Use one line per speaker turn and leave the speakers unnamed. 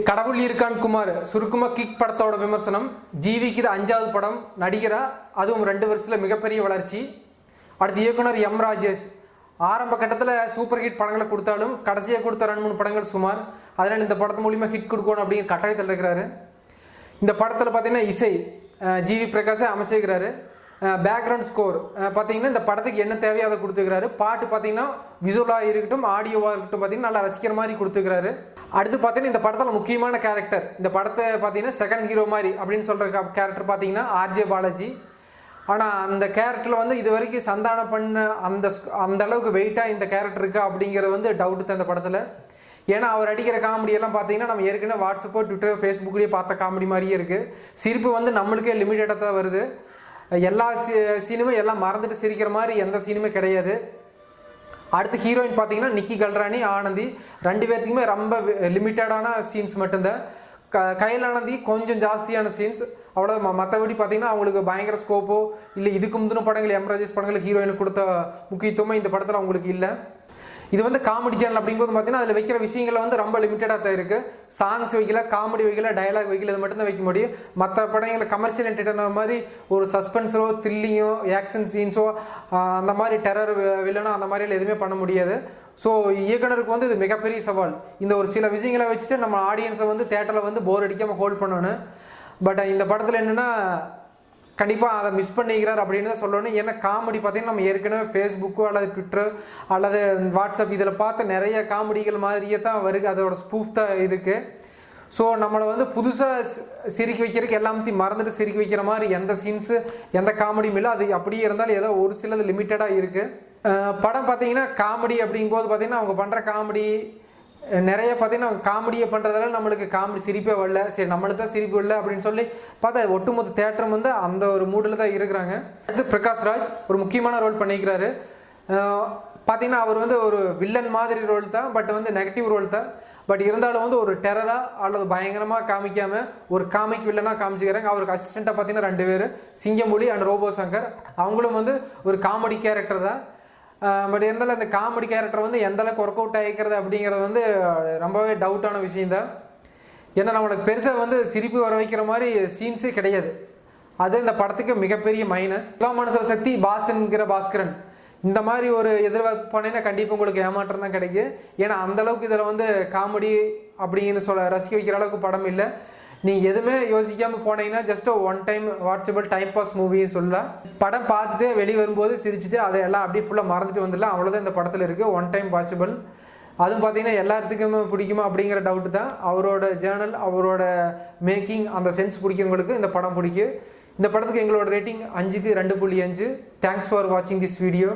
கடவுள் இருக்கான் குமார் சுருக்குமா கிக் படத்தோட விமர்சனம். ஜிவிக்கு இது 5வது படம், நடிகரா அதுவும் 2 வருஷத்துல மிகப்பெரிய வளர்ச்சி. அடுத்து இயக்குனர் எம் ராஜேஷ். ஆரம்ப கட்டத்தில் சூப்பர் ஹிட் படங்களை கொடுத்தாலும் கடைசியாக கொடுத்த 2-3 படங்கள் சுமார். அதனால் இந்த படத்து மூலியமாக ஹிட் கொடுக்கணும் அப்படிங்கிற கட்டாயத்தில் இருக்கிறாரு. இந்த படத்தில் பார்த்தீங்கன்னா இசை ஜிவி பிரகாஷை அமைச்சிருக்கிறாரு. பேக்ரவுண்ட் ஸ்கோர் பார்த்தீங்கன்னா இந்த படத்துக்கு என்ன தேவையோ அதை கொடுத்துக்கிறாரு. பாட்டு பார்த்தீங்கன்னா விசுவலாக இருக்கட்டும் ஆடியோவாக இருக்கட்டும் பார்த்தீங்கன்னா நல்லா ரசிக்கிற மாதிரி கொடுத்துக்கிறாரு. அடுத்து பார்த்தீங்கன்னா இந்த படத்தில் முக்கியமான கேரக்டர், இந்த படத்தை பார்த்தீங்கன்னா செகண்ட் ஹீரோ மாதிரி அப்படின்னு சொல்கிற கேரக்டர் பார்த்தீங்கன்னா ஆர்ஜே பாலாஜி. ஆனால் அந்த கேரக்டரில் வந்து இது வரைக்கும் சந்தானம் பண்ண அந்த அளவுக்கு வெயிட்டாக இந்த கேரக்டர் இருக்கா அப்படிங்கிறது வந்து டவுட்டு தான் இந்த படத்தில். ஏன்னா அவர் அடிக்கிற காமெடியெல்லாம் பார்த்தீங்கன்னா நம்ம ஏற்கனவே வாட்ஸ்அப்போ ட்விட்டர் ஃபேஸ்புக்லேயே பார்த்த காமெடி மாதிரியே இருக்குது. சிரிப்பு வந்து நம்மளுக்கே லிமிட்டடாக தான் வருது. எல்லா சீனுமே எல்லாம் மறந்துட்டு சிரிக்கிற மாதிரி எந்த சீனுமே கிடையாது. அடுத்து ஹீரோயின் பார்த்தீங்கன்னா நிக்கி கல்ராணி, ஆனந்தி 2 பேர்த்துக்குமே ரொம்ப லிமிட்டடான சீன்ஸ் மட்டும்தான். கைலானந்தி கொஞ்சம் ஜாஸ்தியான சீன்ஸ் அவ்வளோ. மற்றபடி பார்த்தீங்கன்னா அவங்களுக்கு பயங்கர ஸ்கோப்போ இல்லை இதுக்கு முந்தின படங்கள் எம் ராஜேஷ் படங்கள் ஹீரோயினுக்கு கொடுத்த முக்கியத்துவம் இந்த படத்தில் அவங்களுக்கு இல்லை. இது வந்து காமெடி சேனல் அப்படிங்கும்போது பார்த்தீங்கன்னா அதில் வைக்கிற விஷயங்கள் வந்து ரொம்ப லிமிட்டடாக தான் இருக்குது. சாங்ஸ் வைக்கல, காமெடி வைக்கல, டயலாக் வைக்கல, இது மட்டும்தான் வைக்க முடியும். மற்ற படங்களை கமர்ஷியல் என்டர்டைனர் மாதிரி ஒரு சஸ்பென்ஸோ த்ரில்லிங்கோ ஆக்ஷன் சீன்ஸோ அந்த மாதிரி டெரர் வில்லனோ அந்த மாதிரிலாம் எதுவுமே பண்ண முடியாது. ஸோ இயக்குனருக்கு வந்து இது மிகப்பெரிய சவால். இந்த ஒரு சில விஷயங்களை வச்சுட்டு நம்ம ஆடியன்ஸை வந்து தேட்டரில் வந்து போர் அடிக்காமல் ஹோல்ட் பண்ணணும். பட் இந்த படத்தில் என்னென்னா கண்டிப்பாக அதை மிஸ் பண்ணிக்கிறார் அப்படின்னு தான் சொல்லணும். ஏன்னா காமெடி பார்த்தீங்கன்னா நம்ம ஏற்கனவே ஃபேஸ்புக்கோ அல்லது ட்விட்டர் அல்லது வாட்ஸ்அப் இதில் பார்த்த நிறைய காமெடிகள் மாதிரியே தான் வருது. அதோட ஸ்பூஃப் தான் இருக்குது. ஸோ நம்மளை வந்து புதுசாக சிரிக்க வைக்கிறதுக்கு எல்லாத்தையும் மறந்துட்டு சிரிக்க வைக்கிற மாதிரி எந்த சீன்ஸு எந்த காமெடியும் இல்லை. அது அப்படியே இருந்தாலும் ஏதோ ஒரு சிலது லிமிட்டடாக இருக்குது. படம் பார்த்தீங்கன்னா காமெடி அப்படிங்கும்போது பார்த்தீங்கன்னா அவங்க பண்ணுற காமெடி நிறைய பார்த்தீங்கன்னா காமெடியை பண்ணுறதால நம்மளுக்கு காமெடி சிரிப்பே வரல. சரி நம்மளுக்கு தான் சிரிப்பு இல்லை அப்படின்னு சொல்லி பார்த்தா ஒட்டுமொத்த தேட்டரும் வந்து அந்த ஒரு மூடில் தான் இருக்கிறாங்க. அடுத்து பிரகாஷ் ராஜ் ஒரு முக்கியமான ரோல் பண்ணிக்கிறாரு. பார்த்தீங்கன்னா அவர் வந்து ஒரு வில்லன் மாதிரி ரோல் தான், பட் வந்து நெகட்டிவ் ரோல் தான். பட் இருந்தாலும் வந்து ஒரு டெரராக அல்லது பயங்கரமாக காமிக்காமல் ஒரு காமிக் வில்லனாக காமிச்சிக்கிறாங்க. அவருக்கு அசிஸ்டண்ட்டாக பார்த்தீங்கன்னா 2 பேர், சிங்கமொழி அண்ட் ரோபோ சங்கர். அவங்களும் வந்து ஒரு காமெடி கேரக்டர் தான். பட் இருந்தாலும் அந்த காமெடி கேரக்டர் வந்து எந்த அளவுக்கு ஒர்க் அவுட் ஆகிக்கிறது அப்படிங்கிறது வந்து ரொம்பவே டவுட்டான விஷயந்தான். ஏன்னா நம்மளுக்கு பெருசாக வந்து சிரிப்பு வர வைக்கிற மாதிரி சீன்ஸே கிடையாது. அது இந்த படத்துக்கு மிகப்பெரிய மைனஸ். மனச சக்தி பாஸ்ங்கிற பாஸ்கரன் இந்த மாதிரி ஒரு எதிர்பார்ப்பு போனீங்கன்னா கண்டிப்பாக உங்களுக்கு ஏமாற்றம் தான் கிடைக்கும். ஏன்னா அந்தளவுக்கு இதில் வந்து காமெடி அப்படின்னு ரசிக்க வைக்கிற அளவுக்கு படம் இல்லை. நீங்கள் எதுவுமே யோசிக்காமல் போனீங்கன்னா just one time watchable time pass மூவின்னு சொல்லலாம். படம் பார்த்துட்டு வெளியே வரும்போது சிரிச்சுட்டு அதையெல்லாம் அப்படியே ஃபுல்லாக மறந்துட்டு வந்துடலாம். அவ்வளோதான் இந்த படத்தில் இருக்குது. One time watchable. அதுவும் பார்த்தீங்கன்னா எல்லாத்துக்குமே பிடிக்குமா அப்படிங்கிற டவுட்டு தான். அவரோட ஜேர்னல், அவரோட மேக்கிங், அந்த சென்ஸ் பிடிக்கிறவங்களுக்கு இந்த படம் பிடிக்கும். இந்த படத்துக்கு எங்களோட ரேட்டிங் 5க்கு 2.5. தேங்க்ஸ் ஃபார் வாட்சிங் திஸ் வீடியோ.